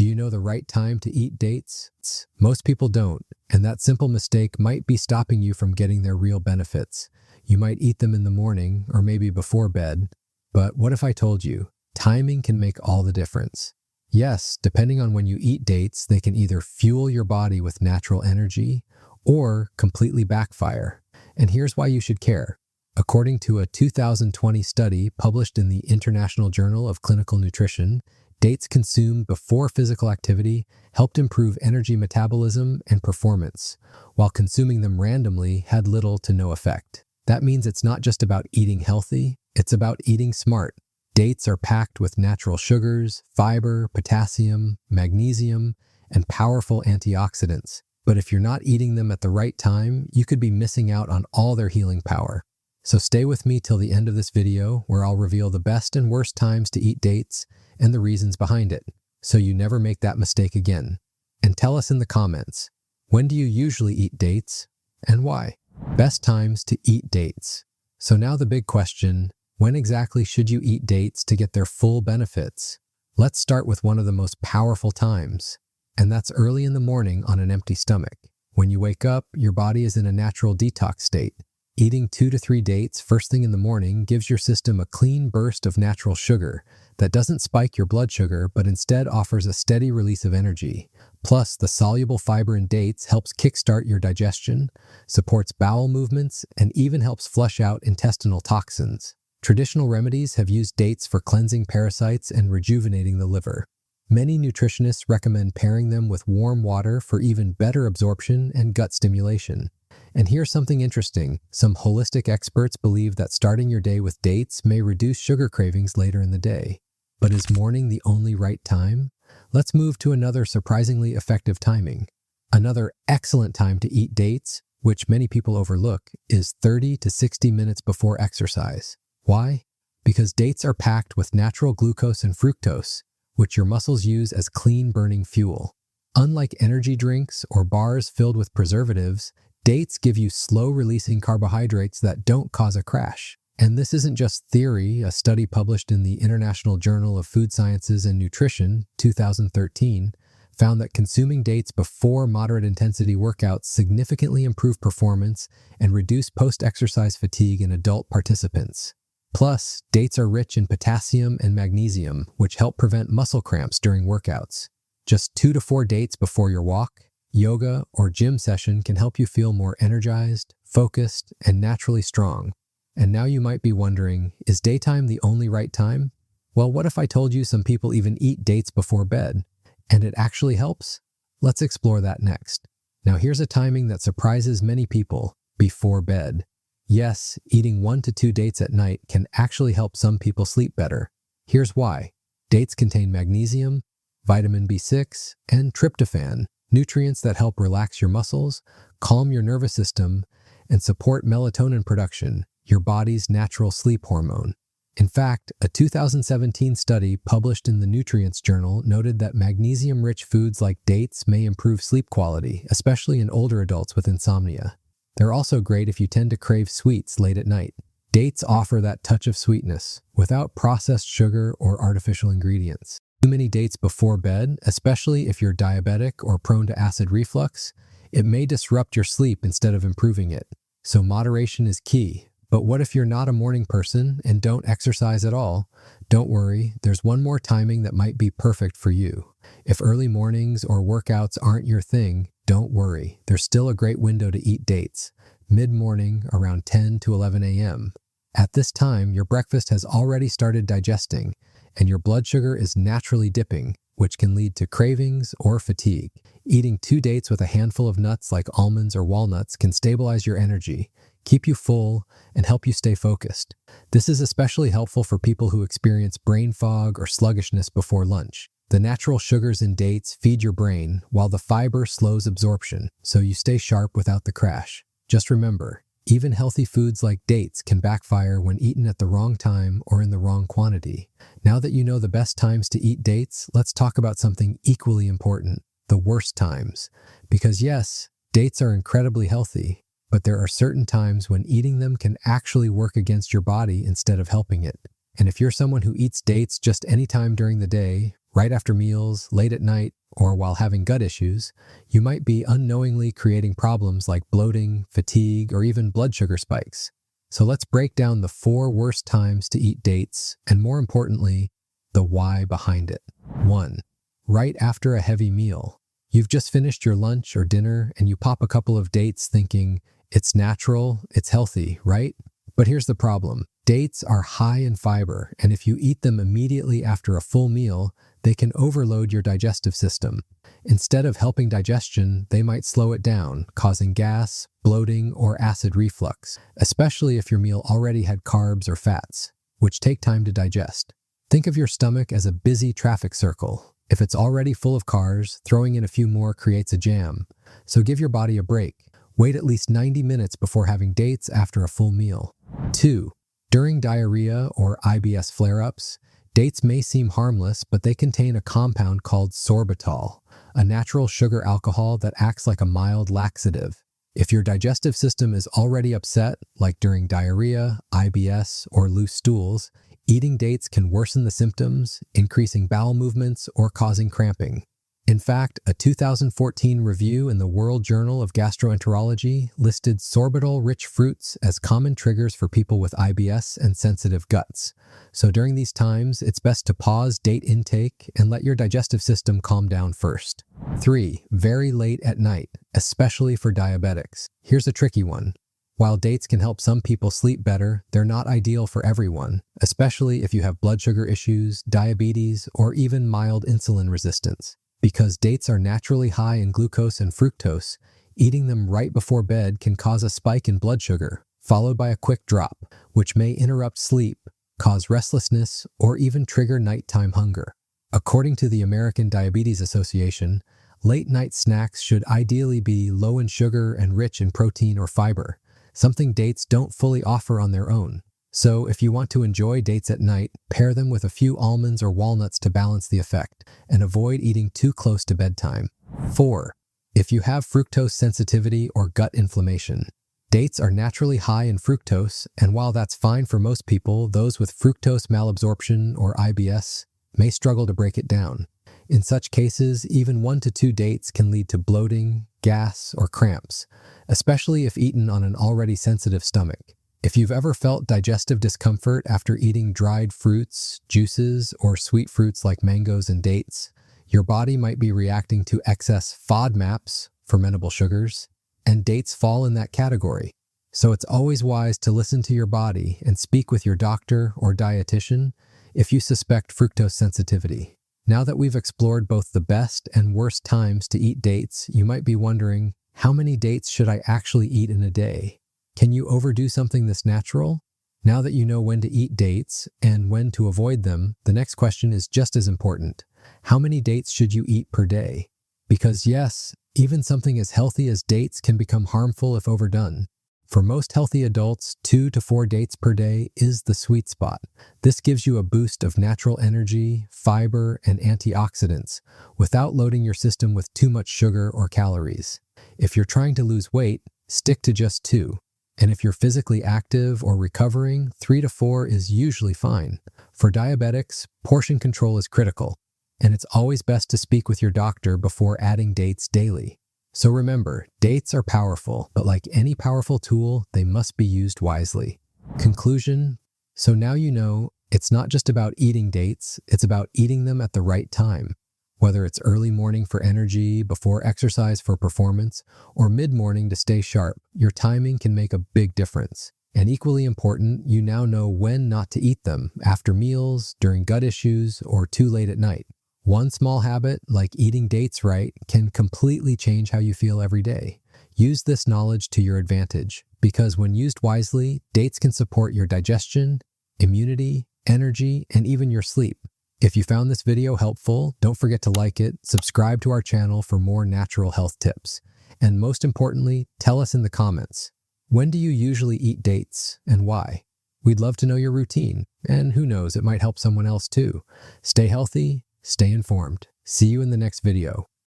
Do you know the right time to eat dates? Most people don't, and that simple mistake might be stopping you from getting their real benefits. You might eat them in the morning or maybe before bed, but what if I told you, timing can make all the difference? Yes, depending on when you eat dates, they can either fuel your body with natural energy or completely backfire. And here's why you should care. According to a 2020 study published in the International Journal of Clinical Nutrition, dates consumed before physical activity helped improve energy metabolism and performance, while consuming them randomly had little to no effect. That means it's not just about eating healthy, it's about eating smart. Dates are packed with natural sugars, fiber, potassium, magnesium, and powerful antioxidants. But if you're not eating them at the right time, you could be missing out on all their healing power. So stay with me till the end of this video, where I'll reveal the best and worst times to eat dates and the reasons behind it, so you never make that mistake again. And tell us in the comments, when do you usually eat dates and why? Best times to eat dates. So now the big question, when exactly should you eat dates to get their full benefits? Let's start with one of the most powerful times, and that's early in the morning on an empty stomach. When you wake up, your body is in a natural detox state. Eating 2 to 3 dates first thing in the morning gives your system a clean burst of natural sugar that doesn't spike your blood sugar but instead offers a steady release of energy. Plus, the soluble fiber in dates helps kickstart your digestion, supports bowel movements, and even helps flush out intestinal toxins. Traditional remedies have used dates for cleansing parasites and rejuvenating the liver. Many nutritionists recommend pairing them with warm water for even better absorption and gut stimulation. And here's something interesting. Some holistic experts believe that starting your day with dates may reduce sugar cravings later in the day. But is morning the only right time? Let's move to another surprisingly effective timing. Another excellent time to eat dates, which many people overlook, is 30 to 60 minutes before exercise. Why? Because dates are packed with natural glucose and fructose, which your muscles use as clean-burning fuel. Unlike energy drinks or bars filled with preservatives, dates give you slow-releasing carbohydrates that don't cause a crash. And this isn't just theory. A study published in the International Journal of Food Sciences and Nutrition, 2013, found that consuming dates before moderate-intensity workouts significantly improve performance and reduce post-exercise fatigue in adult participants. Plus, dates are rich in potassium and magnesium, which help prevent muscle cramps during workouts. Just 2 to 4 dates before your walk, yoga, or gym session can help you feel more energized, focused, and naturally strong. And now you might be wondering, is daytime the only right time? Well, what if I told you some people even eat dates before bed, and it actually helps? Let's explore that next. Now here's a timing that surprises many people: before bed. Yes, eating 1 to 2 dates at night can actually help some people sleep better. Here's why. Dates contain magnesium, vitamin B6, and tryptophan, nutrients that help relax your muscles, calm your nervous system, and support melatonin production, your body's natural sleep hormone. In fact, a 2017 study published in the Nutrients Journal noted that magnesium-rich foods like dates may improve sleep quality, especially in older adults with insomnia. They're also great if you tend to crave sweets late at night. Dates offer that touch of sweetness, without processed sugar or artificial ingredients. Too many dates before bed, especially if you're diabetic or prone to acid reflux, it may disrupt your sleep instead of improving it. So moderation is key. But what if you're not a morning person and don't exercise at all? Don't worry, there's one more timing that might be perfect for you. If early mornings or workouts aren't your thing, don't worry. There's still a great window to eat dates, mid-morning around 10 to 11 a.m. At this time, your breakfast has already started digesting, and your blood sugar is naturally dipping, which can lead to cravings or fatigue. Eating 2 dates with a handful of nuts like almonds or walnuts can stabilize your energy, keep you full, and help you stay focused. This is especially helpful for people who experience brain fog or sluggishness before lunch. The natural sugars in dates feed your brain, while the fiber slows absorption, so you stay sharp without the crash. Just remember, even healthy foods like dates can backfire when eaten at the wrong time or in the wrong quantity. Now that you know the best times to eat dates, let's talk about something equally important: the worst times. Because yes, dates are incredibly healthy, but there are certain times when eating them can actually work against your body instead of helping it. And if you're someone who eats dates just any time during the day, right after meals, late at night, or while having gut issues, you might be unknowingly creating problems like bloating, fatigue, or even blood sugar spikes. So let's break down the 4 worst times to eat dates, and more importantly, the why behind it. 1. Right after a heavy meal. You've just finished your lunch or dinner and you pop a couple of dates thinking, it's natural, it's healthy, right? But here's the problem. Dates are high in fiber, and if you eat them immediately after a full meal, they can overload your digestive system. Instead of helping digestion, they might slow it down, causing gas, bloating, or acid reflux, especially if your meal already had carbs or fats, which take time to digest. Think of your stomach as a busy traffic circle. If it's already full of cars, throwing in a few more creates a jam. So give your body a break. Wait at least 90 minutes before having dates after a full meal. 2. During diarrhea or IBS flare-ups, dates may seem harmless, but they contain a compound called sorbitol, a natural sugar alcohol that acts like a mild laxative. If your digestive system is already upset, like during diarrhea, IBS, or loose stools, eating dates can worsen the symptoms, increasing bowel movements or causing cramping. In fact, a 2014 review in the World Journal of Gastroenterology listed sorbitol-rich fruits as common triggers for people with IBS and sensitive guts. So during these times, it's best to pause date intake and let your digestive system calm down first. 3. Very late at night, especially for diabetics. Here's a tricky one. While dates can help some people sleep better, they're not ideal for everyone, especially if you have blood sugar issues, diabetes, or even mild insulin resistance. Because dates are naturally high in glucose and fructose, eating them right before bed can cause a spike in blood sugar, followed by a quick drop, which may interrupt sleep, cause restlessness, or even trigger nighttime hunger. According to the American Diabetes Association, late-night snacks should ideally be low in sugar and rich in protein or fiber, something dates don't fully offer on their own. So if you want to enjoy dates at night, pair them with a few almonds or walnuts to balance the effect, and avoid eating too close to bedtime. 4. If you have fructose sensitivity or gut inflammation. Dates are naturally high in fructose, and while that's fine for most people, those with fructose malabsorption or IBS may struggle to break it down. In such cases, even 1 to 2 dates can lead to bloating, gas, or cramps, especially if eaten on an already sensitive stomach. If you've ever felt digestive discomfort after eating dried fruits, juices, or sweet fruits like mangoes and dates, your body might be reacting to excess FODMAPs, fermentable sugars, and dates fall in that category. So it's always wise to listen to your body and speak with your doctor or dietitian if you suspect fructose sensitivity. Now that we've explored both the best and worst times to eat dates, you might be wondering, how many dates should I actually eat in a day? Can you overdo something this natural? Now that you know when to eat dates and when to avoid them, the next question is just as important. How many dates should you eat per day? Because yes, even something as healthy as dates can become harmful if overdone. For most healthy adults, 2 to 4 dates per day is the sweet spot. This gives you a boost of natural energy, fiber, and antioxidants without loading your system with too much sugar or calories. If you're trying to lose weight, stick to just 2. And if you're physically active or recovering, 3 to 4 is usually fine. For diabetics, portion control is critical, and it's always best to speak with your doctor before adding dates daily. So remember, dates are powerful, but like any powerful tool, they must be used wisely. Conclusion: so now you know, it's not just about eating dates, it's about eating them at the right time. Whether it's early morning for energy, before exercise for performance, or mid-morning to stay sharp, your timing can make a big difference. And equally important, you now know when not to eat them, after meals, during gut issues, or too late at night. One small habit, like eating dates right, can completely change how you feel every day. Use this knowledge to your advantage, because when used wisely, dates can support your digestion, immunity, energy, and even your sleep. If you found this video helpful, don't forget to like it, subscribe to our channel for more natural health tips, and most importantly, tell us in the comments, when do you usually eat dates and why? We'd love to know your routine, and who knows, it might help someone else too. Stay healthy, stay informed. See you in the next video.